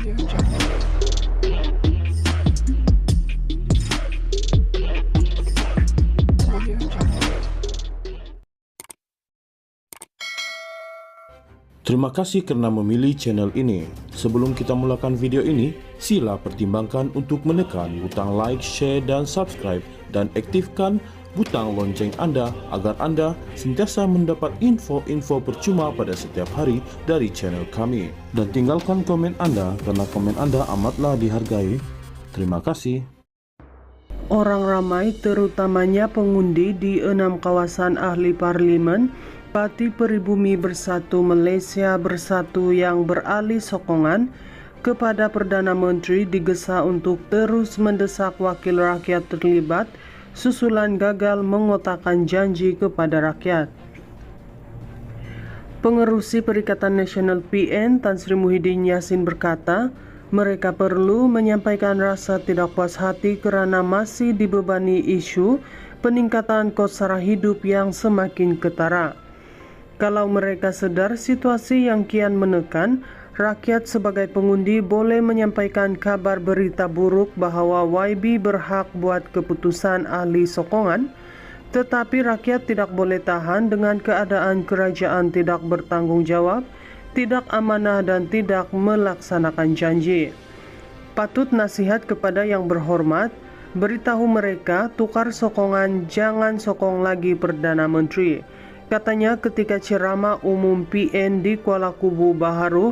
Terima kasih karena memilih channel ini. Sebelum kita mulakan video ini, sila pertimbangkan untuk menekan butang like, share, dan subscribe, dan aktifkan butang lonceng Anda agar Anda sentiasa mendapat info-info percuma pada setiap hari dari channel kami. Dan tinggalkan komen Anda karena komen Anda amatlah dihargai. Terima kasih. Orang ramai, terutamanya pengundi di 6 kawasan ahli parlimen Parti Peribumi Bersatu Malaysia Bersatu yang beralih sokongan kepada Perdana Menteri digesa untuk terus mendesak wakil rakyat terlibat susulan gagal mengotakkan janji kepada rakyat. Pengerusi Perikatan Nasional PN Tan Sri Muhyiddin Yassin berkata, mereka perlu menyampaikan rasa tidak puas hati kerana masih dibebani isu peningkatan kos sara hidup yang semakin ketara. Kalau mereka sedar situasi yang kian menekan, rakyat sebagai pengundi boleh menyampaikan kabar berita buruk bahawa YB berhak buat keputusan ahli sokongan, tetapi rakyat tidak boleh tahan dengan keadaan kerajaan tidak bertanggungjawab, tidak amanah dan tidak melaksanakan janji. Patut nasihat kepada yang berhormat, beritahu mereka tukar sokongan, jangan sokong lagi Perdana Menteri. Katanya ketika ceramah umum PN di Kuala Kubu Baharu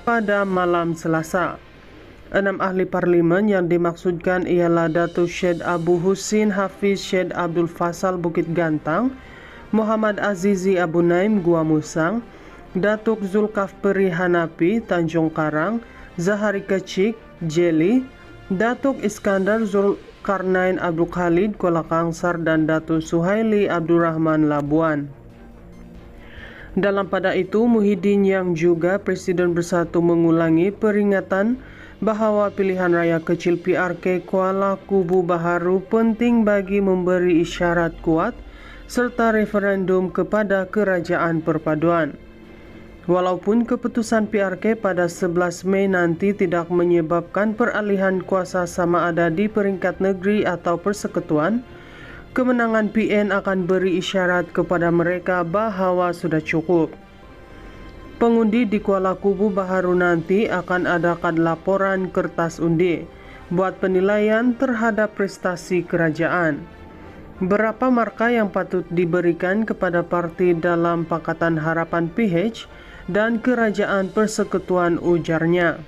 pada malam Selasa. 6 ahli parlimen yang dimaksudkan ialah Datuk Syed Abu Husin Hafiz Syed Abdul Fasal Bukit Gantang, Muhammad Azizi Abu Naim Gua Musang, Datuk Zulkafli Hanapi Tanjung Karang, Zahari Kecik Jeli, Datuk Iskandar Zulkarnain Abdul Khalid Kuala Kangsar dan Datuk Suhaili Abdul Rahman Labuan. Dalam pada itu, Muhyiddin yang juga Presiden Bersatu mengulangi peringatan bahawa pilihan raya kecil PRK Kuala Kubu Baharu penting bagi memberi isyarat kuat serta referendum kepada kerajaan perpaduan. Walaupun keputusan PRK pada 11 Mei nanti tidak menyebabkan peralihan kuasa sama ada di peringkat negeri atau persekutuan, kemenangan PN akan beri isyarat kepada mereka bahawa sudah cukup. Pengundi di Kuala Kubu Baharu nanti akan adakan laporan kertas undi buat penilaian terhadap prestasi kerajaan. Berapa markah yang patut diberikan kepada parti dalam Pakatan Harapan PH dan Kerajaan Persekutuan, ujarnya.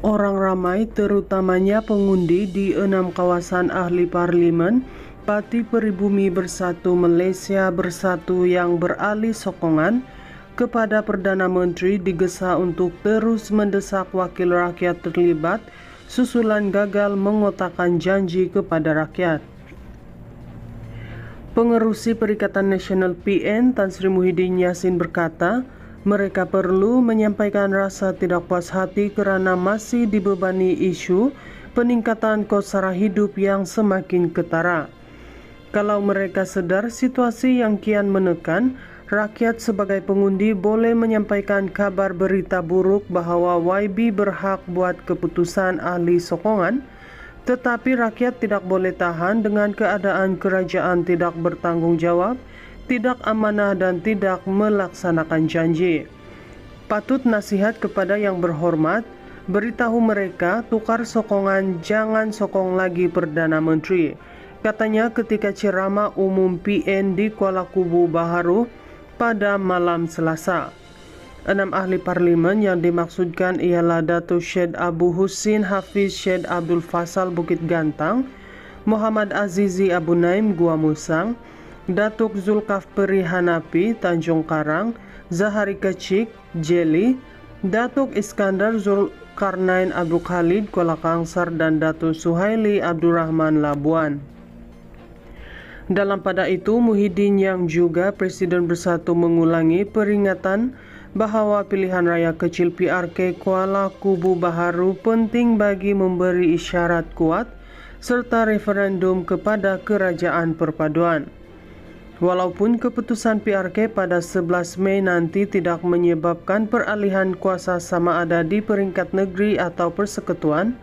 Orang ramai, terutamanya pengundi di 6 kawasan ahli parlimen Parti Peribumi Bersatu Malaysia Bersatu yang beralih sokongan kepada Perdana Menteri digesa untuk terus mendesak wakil rakyat terlibat susulan gagal mengotakkan janji kepada rakyat. Pengerusi Perikatan Nasional PN Tan Sri Muhyiddin Yassin berkata, mereka perlu menyampaikan rasa tidak puas hati kerana masih dibebani isu peningkatan kos sara hidup yang semakin ketara. Kalau mereka sedar situasi yang kian menekan, rakyat sebagai pengundi boleh menyampaikan kabar berita buruk bahawa YB berhak buat keputusan ahli sokongan, tetapi rakyat tidak boleh tahan dengan keadaan kerajaan tidak bertanggungjawab, tidak amanah dan tidak melaksanakan janji. Patut nasihat kepada yang berhormat, beritahu mereka tukar sokongan, jangan sokong lagi Perdana Menteri. Katanya ketika ceramah umum PN di Kuala Kubu Baharu pada malam Selasa. 6 ahli parlimen yang dimaksudkan ialah Datuk Syed Abu Husin Hafiz Syed Abdul Fasal Bukit Gantang, Muhammad Azizi Abu Naim Gua Musang, Datuk Zulkafli Hanapi Tanjung Karang, Zahari Kecik Jeli, Datuk Iskandar Zulkarnain Abdul Khalid Kuala Kangsar dan Datuk Suhaili Abdul Rahman Labuan. Dalam pada itu, Muhyiddin yang juga Presiden Bersatu mengulangi peringatan bahawa pilihan raya kecil PRK Kuala Kubu Baharu penting bagi memberi isyarat kuat serta referendum kepada kerajaan perpaduan. Walaupun keputusan PRK pada 11 Mei nanti tidak menyebabkan peralihan kuasa sama ada di peringkat negeri atau persekutuan,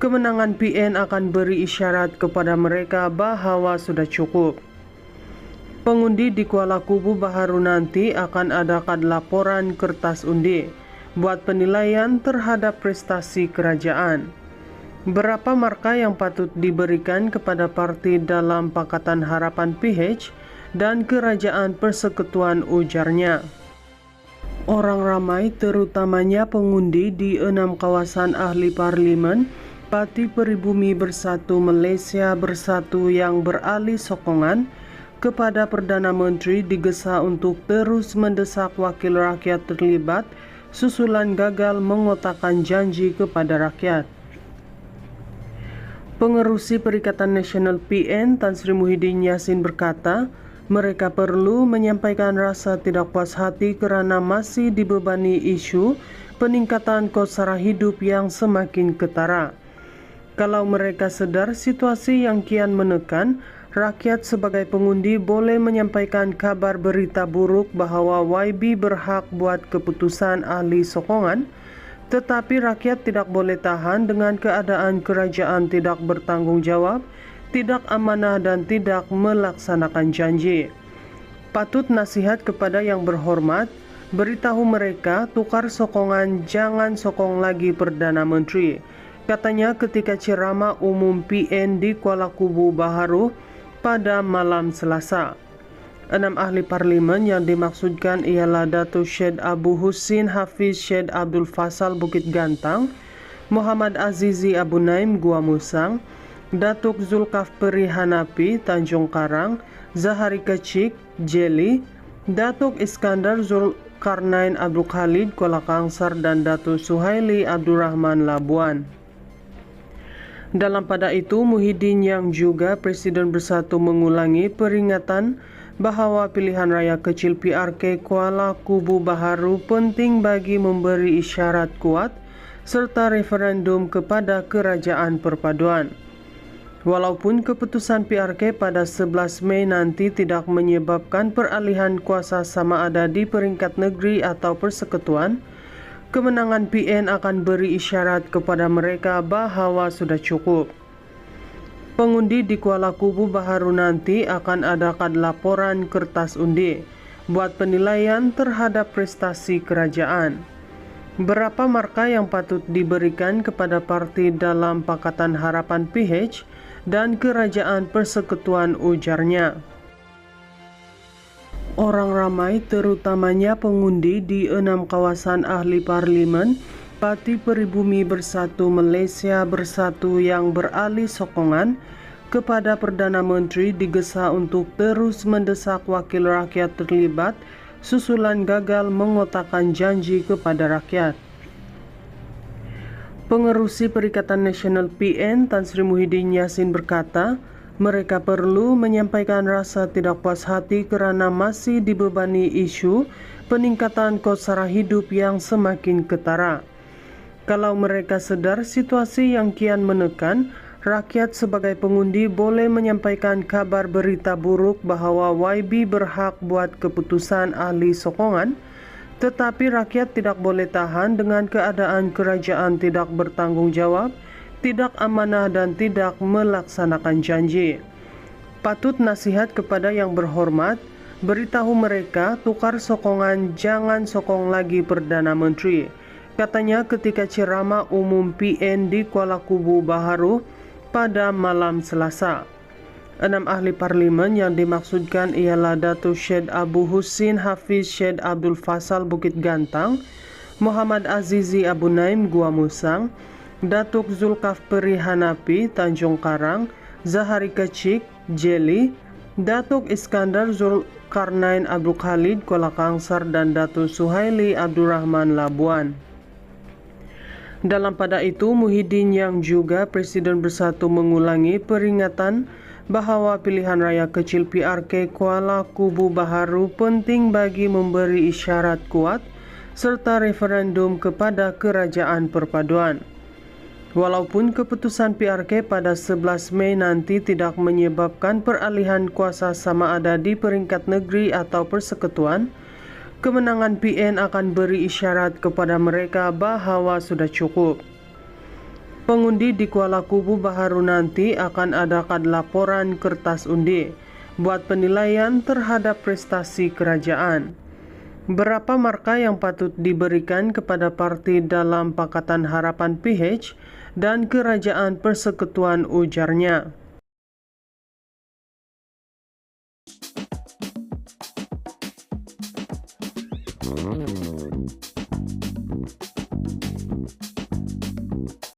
kemenangan PN akan beri isyarat kepada mereka bahwa sudah cukup. Pengundi di Kuala Kubu Baharu nanti akan adakan laporan kertas undi buat penilaian terhadap prestasi kerajaan. Berapa markah yang patut diberikan kepada parti dalam Pakatan Harapan PH dan Kerajaan Persekutuan, ujarnya. Orang ramai terutamanya pengundi di 6 kawasan ahli parlimen Parti Peribumi Bersatu Malaysia Bersatu yang beralih sokongan kepada Perdana Menteri digesa untuk terus mendesak wakil rakyat terlibat susulan gagal mengotakkan janji kepada rakyat. Pengerusi Perikatan Nasional PN Tan Sri Muhyiddin Yassin berkata, mereka perlu menyampaikan rasa tidak puas hati kerana masih dibebani isu peningkatan kos sara hidup yang semakin ketara. Kalau mereka sedar situasi yang kian menekan, rakyat sebagai pengundi boleh menyampaikan kabar berita buruk bahawa YB berhak buat keputusan ahli sokongan, tetapi rakyat tidak boleh tahan dengan keadaan kerajaan tidak bertanggungjawab, tidak amanah dan tidak melaksanakan janji. Patut nasihat kepada yang berhormat, beritahu mereka tukar sokongan, jangan sokong lagi Perdana Menteri. Katanya ketika ceramah umum PN di Kuala Kubu Baharu pada malam Selasa. 6 ahli parlimen yang dimaksudkan ialah Datuk Syed Abu Husin Hafiz Syed Abdul Fasal Bukit Gantang, Muhammad Azizi Abu Naim Gua Musang, Datuk Zulkafli Hanafi Tanjung Karang, Zahari Kecik Jeli, Datuk Iskandar Zulkarnain Abdul Khalid Kuala Kangsar dan Datuk Suhaili Abdul Rahman Labuan. Dalam pada itu, Muhyiddin yang juga Presiden Bersatu mengulangi peringatan bahawa pilihan raya kecil PRK Kuala Kubu Baharu penting bagi memberi isyarat kuat serta referendum kepada Kerajaan Perpaduan. Walaupun keputusan PRK pada 11 Mei nanti tidak menyebabkan peralihan kuasa sama ada di peringkat negeri atau persekutuan, kemenangan PN akan beri isyarat kepada mereka bahawa sudah cukup. Pengundi di Kuala Kubu Baharu nanti akan adakan laporan kertas undi buat penilaian terhadap prestasi kerajaan. Berapa markah yang patut diberikan kepada parti dalam Pakatan Harapan PH dan Kerajaan Persekutuan, ujarnya. Orang ramai terutamanya pengundi di 6 kawasan ahli parlimen Parti Peribumi Bersatu Malaysia Bersatu yang beralih sokongan kepada Perdana Menteri digesa untuk terus mendesak wakil rakyat terlibat susulan gagal mengotakkan janji kepada rakyat. Pengerusi Perikatan Nasional PN Tan Sri Muhyiddin Yassin berkata, mereka perlu menyampaikan rasa tidak puas hati kerana masih dibebani isu peningkatan kos sara hidup yang semakin ketara. Kalau mereka sedar situasi yang kian menekan, rakyat sebagai pengundi boleh menyampaikan kabar berita buruk bahawa YB berhak buat keputusan ahli sokongan, tetapi rakyat tidak boleh tahan dengan keadaan kerajaan tidak bertanggungjawab, tidak amanah dan tidak melaksanakan janji. Patut nasihat kepada yang berhormat, beritahu mereka tukar sokongan, jangan sokong lagi Perdana Menteri. Katanya ketika ceramah umum PN di Kuala Kubu Baharu pada malam Selasa. 6 ahli parlimen yang dimaksudkan ialah Datuk Syed Abu Husin Hafiz Syed Abdul Fasal Bukit Gantang, Muhammad Azizi Abu Naim Gua Musang, Datuk Zulkafli Hanafi Tanjung Karang, Zahari Kecik Jeli, Datuk Iskandar Zulkarnain Abdul Khalid Kuala Kangsar dan Datuk Suhaili Abdul Rahman Labuan. Dalam pada itu, Muhyiddin yang juga Presiden Bersatu mengulangi peringatan bahawa pilihan raya kecil PRK Kuala Kubu Baharu penting bagi memberi isyarat kuat serta referendum kepada Kerajaan Perpaduan. Walaupun keputusan PRK pada 11 Mei nanti tidak menyebabkan peralihan kuasa sama ada di peringkat negeri atau persekutuan, kemenangan PN akan beri isyarat kepada mereka bahwa sudah cukup. Pengundi di Kuala Kubu Baharu nanti akan adakan laporan kertas undi buat penilaian terhadap prestasi kerajaan. Berapa markah yang patut diberikan kepada parti dalam Pakatan Harapan PH dan Kerajaan Persekutuan, ujarnya.